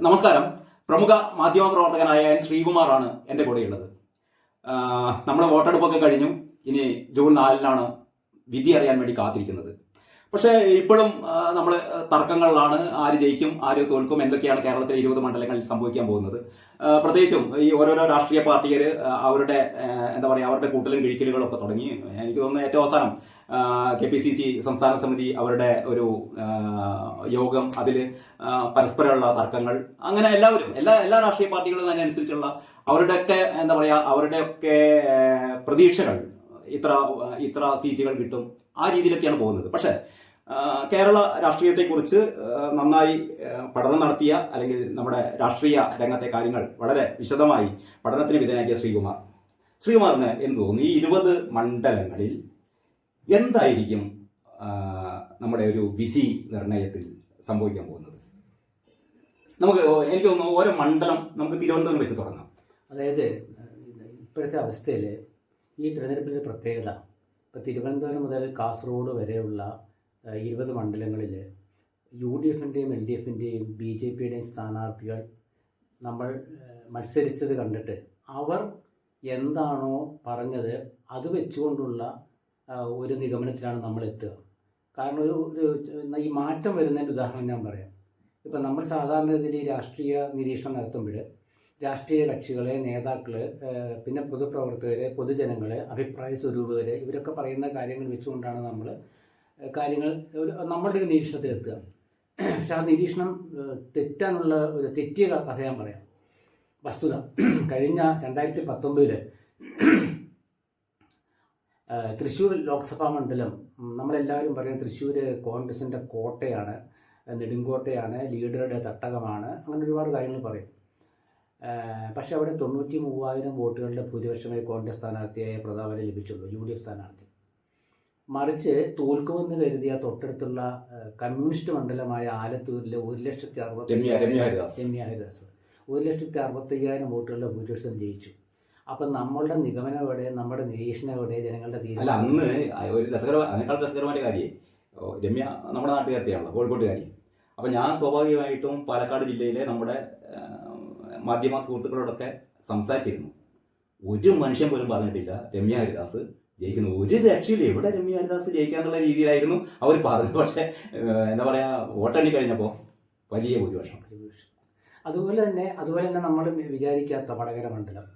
നമസ്കാരം. പ്രമുഖ മാധ്യമ പ്രവർത്തകനായ ശ്രീകുമാറാണ് എൻ്റെ കൂടെയുള്ളത്. നമ്മൾ വോട്ടെടുപ്പൊക്കെ കഴിഞ്ഞു. ഇനി ജൂൺ 4-നാണ് വിധി അറിയാൻ വേണ്ടി കാത്തിരിക്കുന്നത്. പക്ഷേ ഇപ്പോഴും നമ്മൾ തർക്കങ്ങളിലാണ്. ആര് ജയിക്കും, ആര് തോൽക്കും, എന്തൊക്കെയാണ് കേരളത്തിലെ 20 മണ്ഡലങ്ങളിൽ സംഭവിക്കാൻ പോകുന്നത്. പ്രത്യേകിച്ചും ഈ ഓരോരോ രാഷ്ട്രീയ പാർട്ടികൾ അവരുടെ അവരുടെ കൂട്ടലും കിഴിക്കലുകളൊക്കെ തുടങ്ങി. എനിക്ക് തോന്നുന്നു ഏറ്റവും അവസാനം KPCC സംസ്ഥാന സമിതി അവരുടെ ഒരു യോഗം, അതിൽ പരസ്പരമുള്ള തർക്കങ്ങൾ, അങ്ങനെ എല്ലാ രാഷ്ട്രീയ പാർട്ടികളും തന്നെ അനുസരിച്ചുള്ള അവരുടെയൊക്കെ പ്രതീക്ഷകൾ ഇത്ര സീറ്റുകൾ കിട്ടും, ആ രീതിയിലൊക്കെയാണ് പോകുന്നത്. പക്ഷേ കേരള രാഷ്ട്രീയത്തെക്കുറിച്ച് നന്നായി പഠനം നടത്തിയ, അല്ലെങ്കിൽ നമ്മുടെ രാഷ്ട്രീയ രംഗത്തെ കാര്യങ്ങൾ വളരെ വിശദമായി പഠനത്തിന് വിധേയനാക്കിയ ശ്രീകുമാറിന് എന്ത് തോന്നുന്നു? ഈ 20 മണ്ഡലങ്ങളിൽ എന്തായിരിക്കും നമ്മുടെ ഒരു വിധി നിർണയത്തിൽ സംഭവിക്കാൻ പോകുന്നത്? എനിക്ക് തോന്നുന്നു ഓരോ മണ്ഡലം നമുക്ക് തിരുവനന്തപുരം വെച്ച് തുടങ്ങാം. അതായത് ഇപ്പോഴത്തെ അവസ്ഥയിൽ ഈ തിരഞ്ഞെടുപ്പിൻ്റെ പ്രത്യേകത, ഇപ്പോൾ തിരുവനന്തപുരം മുതൽ കാസർഗോഡ് വരെയുള്ള 20 മണ്ഡലങ്ങളിൽ UDFൻ്റെയും LDFൻ്റെയും BJPയുടെയും സ്ഥാനാർത്ഥികൾ നമ്മൾ മത്സരിച്ചത് കണ്ടിട്ട് അവർ എന്താണോ പറഞ്ഞത് അത് വെച്ചുകൊണ്ടുള്ള ഒരു നിഗമനത്തിലാണ് നമ്മൾ എത്തുക. കാരണം ഈ മാറ്റം വരുന്നതിൻ്റെ ഉദാഹരണം ഞാൻ പറയാം. ഇപ്പം നമ്മൾ സാധാരണ ഇതിൽ രാഷ്ട്രീയ നിരീക്ഷണം നടത്തുമ്പോൾ രാഷ്ട്രീയ കക്ഷികളെ, നേതാക്കൾ, പിന്നെ പൊതുപ്രവർത്തകർ, പൊതുജനങ്ങൾ, അഭിപ്രായ സ്വരൂപകർ, ഇവരൊക്കെ പറയുന്ന കാര്യങ്ങൾ വെച്ചുകൊണ്ടാണ് നമ്മൾ കാര്യങ്ങൾ നമ്മളുടെ ഒരു നിരീക്ഷണത്തിലെത്തുക. പക്ഷെ ആ നിരീക്ഷണം തെറ്റാനുള്ള ഒരു തെറ്റിയ കഥ ഞാൻ പറയാം. വസ്തുത, കഴിഞ്ഞ 2019 തൃശ്ശൂർ ലോക്സഭാ മണ്ഡലം നമ്മളെല്ലാവരും പറയും തൃശ്ശൂർ കോൺഗ്രസിൻ്റെ കോട്ടയാണ്, നെടുങ്കോട്ടയാണ്, ലീഡറുടെ തട്ടകമാണ്, അങ്ങനെ ഒരുപാട് കാര്യങ്ങൾ പറയും. പക്ഷേ അവിടെ 93,000 വോട്ടുകളുടെ ഭൂരിപക്ഷമായി കോൺഗ്രസ് സ്ഥാനാർത്ഥിയായ പ്രതാപനെ ലഭിച്ചുള്ളൂ, UDF സ്ഥാനാർത്ഥി. മറിച്ച് തോൽക്കുമെന്ന് കരുതിയ തൊട്ടടുത്തുള്ള കമ്മ്യൂണിസ്റ്റ് മണ്ഡലമായ ആലത്തൂരിലെ 1,60,000 വോട്ടുകളുടെ ഭൂരിപക്ഷം ജയിച്ചു. അപ്പം നമ്മളുടെ നിഗമനം എവിടെ, നമ്മുടെ നിരീക്ഷണം എവിടെ, ജനങ്ങളുടെ തീരുമാനം? അന്ന് ഒരു രസകരമായ കാര്യം, രമ്യ നമ്മുടെ നാട്ടുകാരിയാണല്ലോ, കോഴിക്കോട്ടുകാരി. അപ്പം ഞാൻ സ്വാഭാവികമായിട്ടും പാലക്കാട് ജില്ലയിലെ നമ്മുടെ മാധ്യമ സുഹൃത്തുക്കളോടൊക്കെ സംസാരിച്ചിരുന്നു. ഒരു മനുഷ്യൻ പോലും പറഞ്ഞിട്ടില്ല രമ്യ ഹരിദാസ് ജയിക്കുന്നു, ഒരു രക്ഷയില്ല, എവിടെ രമ്യ ഹരിദാസ് ജയിക്കാന്നുള്ള രീതിയിലായിരുന്നു അവർ പറഞ്ഞത്. പക്ഷേ വോട്ടെണ്ണി കഴിഞ്ഞപ്പോൾ വലിയ ഭൂരിപക്ഷം. അതുപോലെ തന്നെ നമ്മൾ വിചാരിക്കാത്ത വടകര മണ്ഡലം,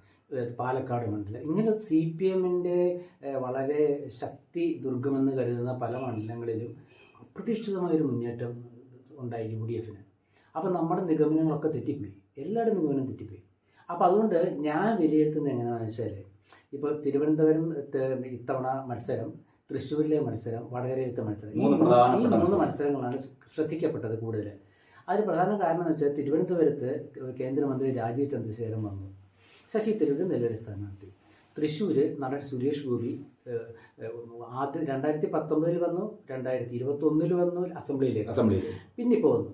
പാലക്കാട് മണ്ഡലം, ഇങ്ങനെ CPMൻ്റെ വളരെ ശക്തി ദുർഗമെന്ന് കരുതുന്ന പല മണ്ഡലങ്ങളിലും അപ്രതീക്ഷിതമായൊരു മുന്നേറ്റം ഉണ്ടായി UDFന്. അപ്പം നമ്മുടെ നിഗമനങ്ങളൊക്കെ തെറ്റിപ്പോയി, എല്ലാവരുടെയും നിഗമനം തെറ്റിപ്പോയി. അപ്പോൾ അതുകൊണ്ട് ഞാൻ വിലയിരുത്തുന്നത് എങ്ങനെയാണെന്ന് വെച്ചാൽ, ഇപ്പോൾ തിരുവനന്തപുരം ഇത്തവണ മത്സരം, തൃശ്ശൂരിലെ മത്സരം, വടകരയിലത്തെ മത്സരം, ഈ 3 മത്സരങ്ങളാണ് ശ്രദ്ധിക്കപ്പെട്ടത് കൂടുതൽ. അതിന് പ്രധാന കാരണം എന്ന് വെച്ചാൽ തിരുവനന്തപുരത്ത് കേന്ദ്രമന്ത്രി രാജീവ് ചന്ദ്രശേഖരൻ വന്നു, ശശി തരൂർ നിലവിലെ സ്ഥാനാർത്ഥി. തൃശ്ശൂർ നടൻ സുരേഷ് ഗോപി ആദ്യം 2019 വന്നു, 2021 വന്നു അസംബ്ലിയിലേക്ക്, പിന്നെ ഇപ്പോൾ വന്നു.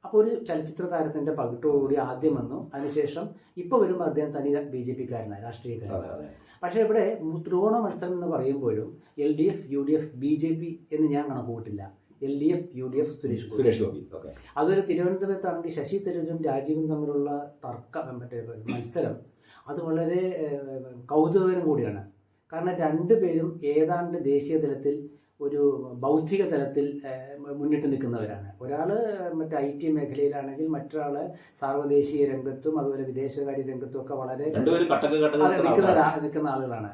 അപ്പോൾ ഒരു ചലച്ചിത്ര താരത്തിൻ്റെ പകിട്ടോടുകൂടി ആദ്യം വന്നു, അതിനുശേഷം ഇപ്പോൾ വരുമ്പോൾ അദ്ദേഹം തനി BJPക്കാരനാണ്, രാഷ്ട്രീയക്കാരനാണ്. പക്ഷേ ഇവിടെ ത്രികോണ മത്സരം എന്ന് പറയുമ്പോഴും LDF, UDF, BJP എന്ന് ഞാൻ കണക്കുകൂട്ടില്ല. LDF, UDF, Suresh Gopi. അതുപോലെ തിരുവനന്തപുരത്താണെങ്കിൽ ശശി തരൂരും രാജീവും തമ്മിലുള്ള മത്സരം അത് വളരെ കൗതുകകരം കൂടിയാണ്. കാരണം രണ്ടുപേരും ഏതാണ്ട് ദേശീയ തലത്തിൽ, ഒരു ബൗദ്ധിക തലത്തിൽ മുന്നിട്ട് നിൽക്കുന്നവരാണ്. ഒരാൾ IT മേഖലയിലാണെങ്കിൽ മറ്റൊരാൾ സാർവദേശീയ രംഗത്തും അതുപോലെ വിദേശകാര്യ രംഗത്തും ഒക്കെ വളരെ നിൽക്കുന്ന ആളുകളാണ്.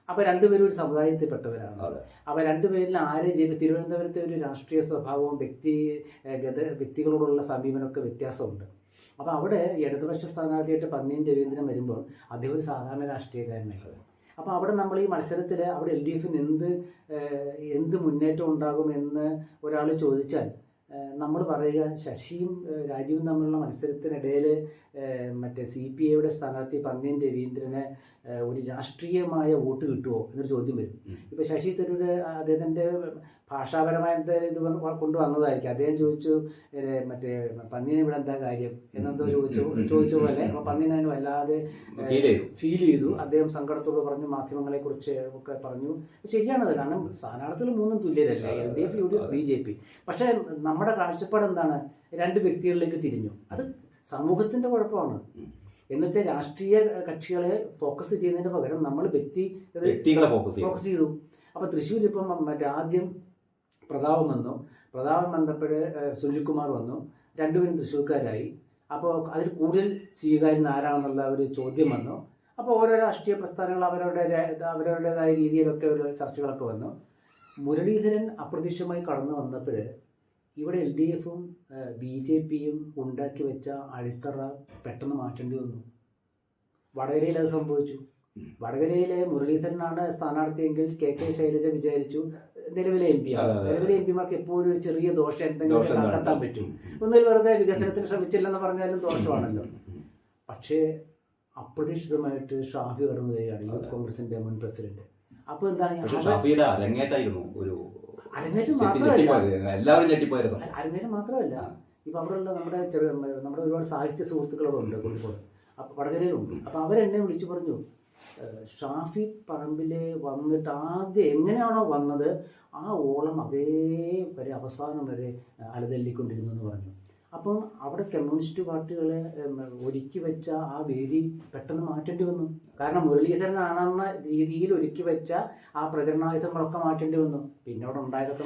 അപ്പോൾ രണ്ടുപേരും ഒരു സമുദായത്തിൽപ്പെട്ടവരാണ്. അപ്പോൾ രണ്ടുപേരിൽ തിരുവനന്തപുരത്തെ ഒരു രാഷ്ട്രീയ സ്വഭാവവും വ്യക്തികളോടുള്ള സമീപനമൊക്കെ വ്യത്യാസമുണ്ട്. അപ്പോൾ അവിടെ ഇടതുപക്ഷ സ്ഥാനാർത്ഥിയായിട്ട് പന്നിയൻ രവീന്ദ്രൻ വരുമ്പോൾ അദ്ദേഹം ഒരു സാധാരണ രാഷ്ട്രീയക്കാരനാണ്. അപ്പോൾ അവിടെ നമ്മൾ ഈ മത്സരത്തിൽ അവിടെ LDFന് എന്ത് മുന്നേറ്റം ഉണ്ടാകുമെന്ന് ഒരാൾ ചോദിച്ചാൽ നമ്മൾ പറയുക, ശശിയും രാജീവും തമ്മിലുള്ള മത്സരത്തിനിടയിൽ CPIയുടെ സ്ഥാനാർത്ഥി പന്നിയൻ രവീന്ദ്രന് ഒരു രാഷ്ട്രീയമായ വോട്ട് കിട്ടുമോ എന്നൊരു ചോദ്യം വരും. ഇപ്പോൾ ശശി തരൂർ അദ്ദേഹത്തിൻ്റെ ഭാഷാപരമായ കൊണ്ടുവന്നതായിരിക്കും. അദ്ദേഹം ചോദിച്ചു, പന്നിയന് ഇവിടെ എന്താ കാര്യം എന്നെന്തോ ചോദിച്ച പോലെ. അപ്പോൾ പന്നിയൻ അതിന് വല്ലാതെ ഫീൽ ചെയ്തു. അദ്ദേഹം സങ്കടത്തോട് പറഞ്ഞു, മാധ്യമങ്ങളെക്കുറിച്ച് ഒക്കെ പറഞ്ഞു. ശരിയാണത്, കാരണം സ്ഥാനാർത്ഥികൾ 3 തുല്യരല്ല, LDF, UDF, BJP. പക്ഷേ നമ്മുടെ കാഴ്ചപ്പാട് എന്താണ്? 2 വ്യക്തികളിലേക്ക് തിരിഞ്ഞു. അത് സമൂഹത്തിന്റെ കുഴപ്പമാണ്. എന്നുവെച്ചാൽ രാഷ്ട്രീയ കക്ഷികളെ ഫോക്കസ് ചെയ്യുന്നതിന് പകരം നമ്മൾ വ്യക്തികളെ ഫോക്കസ് ചെയ്തു. അപ്പൊ തൃശ്ശൂർ ഇപ്പം മറ്റേ ആദ്യം പ്രതാപം വന്നു, പ്രതാപം വന്നപ്പോൾ സുനിൽകുമാർ വന്നു, രണ്ടുപേരും തൃശ്ശൂർക്കാരായി. അപ്പോൾ അതിൽ കൂടുതൽ സ്വീകാര്യൻ ആരാണെന്നുള്ള ഒരു ചോദ്യം വന്നു. അപ്പോൾ ഓരോ രാഷ്ട്രീയ പ്രസ്ഥാനങ്ങൾ അവരവരുടേതായ രീതിയിലൊക്കെ ഒരു ചർച്ചകളൊക്കെ വന്നു. മുരളീധരൻ അപ്രതീക്ഷിതമായി കടന്നു വന്നപ്പോൾ ഇവിടെ LDFും BJPയും ഉണ്ടാക്കി വെച്ച അടിത്തറ പെട്ടെന്ന് മാറ്റേണ്ടി വന്നു. വടകരയിൽ അത് സംഭവിച്ചു. വടകരയിലെ മുരളീധരനാണ് സ്ഥാനാർത്ഥിയെങ്കിൽ KK ശൈലജ വിചാരിച്ചു നിലവിലെ MP ആണ്. നിലവിലെ MP മാർക്ക് എപ്പോഴും ഒരു ചെറിയ ദോഷം എന്തെങ്കിലും കണ്ടെത്താൻ പറ്റും. ഒന്നിൽ വെറുതെ വികസനത്തിന് ശ്രമിച്ചില്ലെന്ന് പറഞ്ഞാലും ദോഷമാണല്ലോ. പക്ഷേ അപ്രതീക്ഷിതമായിട്ട് ഷാഫി കടന്നു വരികയാണ്, യൂത്ത് കോൺഗ്രസിന്റെ മുൻ പ്രസിഡന്റ്. അപ്പോൾ എന്താണ് അരങ്ങേറ്റം മാത്രമല്ല, ഇപ്പൊ അവിടെയുള്ള നമ്മുടെ ഒരുപാട് സാഹിത്യ സുഹൃത്തുക്കളുണ്ട് കോഴിക്കോട്, അപ്പോൾ വടകരയിലുണ്ട്. അപ്പോൾ അവരെന്നെ വിളിച്ചു പറഞ്ഞു, ഷാഫി പറമ്പിൽ വന്നിട്ട് ആദ്യം എങ്ങനെയാണോ വന്നത് ആ ഓളം അതേ വരെ അവസാനം വരെ അലതല്ലിക്കൊണ്ടിരുന്നു എന്ന് പറഞ്ഞു. അപ്പം അവിടെ കമ്മ്യൂണിസ്റ്റ് പാർട്ടികളെ ഒരുക്കി വെച്ച ആ വേദി പെട്ടെന്ന് മാറ്റേണ്ടി വന്നു. കാരണം മുരളീധരനാണെന്ന രീതിയിൽ ഒരുക്കി വെച്ച ആ പ്രചരണായുധങ്ങളൊക്കെ മാറ്റേണ്ടി വന്നു. പിന്നെ അവിടെ ഉണ്ടായതൊക്കെ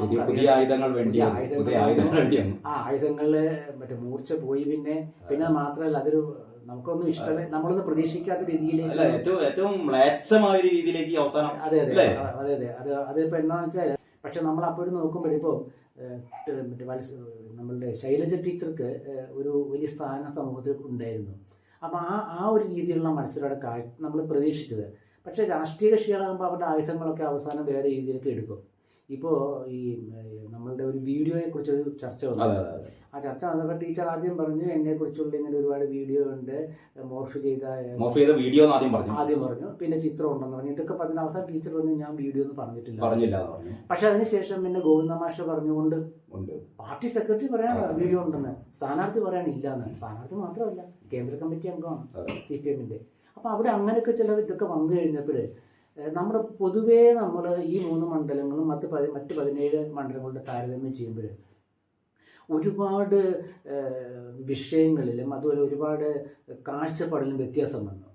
ആയുധങ്ങളില് മറ്റേ മൂർച്ച പോയി. പിന്നെ മാത്രമല്ല, അതൊരു നമുക്കൊന്നും ഇഷ്ടമല്ല, നമ്മളൊന്നും പ്രതീക്ഷിക്കാത്ത രീതിയിലേക്ക് അതിപ്പോ എന്താന്ന് വെച്ചാൽ, പക്ഷെ നമ്മൾ അപ്പോഴും നോക്കുമ്പോഴിപ്പോൾ നമ്മളുടെ ശൈലജ ടീച്ചർക്ക് ഒരു വലിയ സ്ഥാന സമൂഹത്തിൽ ഉണ്ടായിരുന്നു. അപ്പം ആ ഒരു രീതിയിലുള്ള മത്സരമാണ് നമ്മൾ പ്രതീക്ഷിച്ചത്. പക്ഷേ രാഷ്ട്രീയ കക്ഷികളാകുമ്പോൾ അവരുടെ ആയുധങ്ങളൊക്കെ അവസാനം വേറെ രീതിയിലേക്ക് എടുക്കും. ഇപ്പോൾ ഈ നമ്മളുടെ ഒരു വീഡിയോയെക്കുറിച്ചൊരു ചർച്ച വന്നു. ആ ചർച്ച വന്നപ്പോൾ ടീച്ചർ ആദ്യം പറഞ്ഞു എന്നെക്കുറിച്ചുള്ള ഇങ്ങനെ ഒരുപാട് വീഡിയോ ഉണ്ട്, മോർഫ് ചെയ്ത വീഡിയോ ആദ്യം പറഞ്ഞു, പിന്നെ ചിത്രം ഉണ്ടെന്ന് പറഞ്ഞു. ഇതൊക്കെ പറഞ്ഞ അവസാനം ടീച്ചർ പറഞ്ഞു ഞാൻ വീഡിയോ ഒന്നും പറഞ്ഞിട്ടില്ല. പക്ഷെ അതിനുശേഷം പിന്നെ ഗോവിന്ദമാഷ പറഞ്ഞുകൊണ്ട് പാർട്ടി സെക്രട്ടറി പറയാൻ വീഡിയോ ഉണ്ടെന്ന്, സ്ഥാനാർത്ഥി പറയാനില്ല എന്ന്. സ്ഥാനാർത്ഥി മാത്രമല്ല, കേന്ദ്ര കമ്മിറ്റി അംഗമാണ് CPMന്റെ. അപ്പോൾ അവിടെ അങ്ങനെയൊക്കെ ചില ഇതൊക്കെ വന്നു കഴിഞ്ഞപ്പോൾ നമ്മുടെ പൊതുവേ നമ്മൾ ഈ 3 മണ്ഡലങ്ങളും മറ്റ് 17 മണ്ഡലങ്ങളുടെ താരതമ്യം ചെയ്യുമ്പോൾ ഒരുപാട് വിഷയങ്ങളിലും അതുപോലെ ഒരുപാട് കാഴ്ചപ്പാടിലും വ്യത്യാസം വന്നു.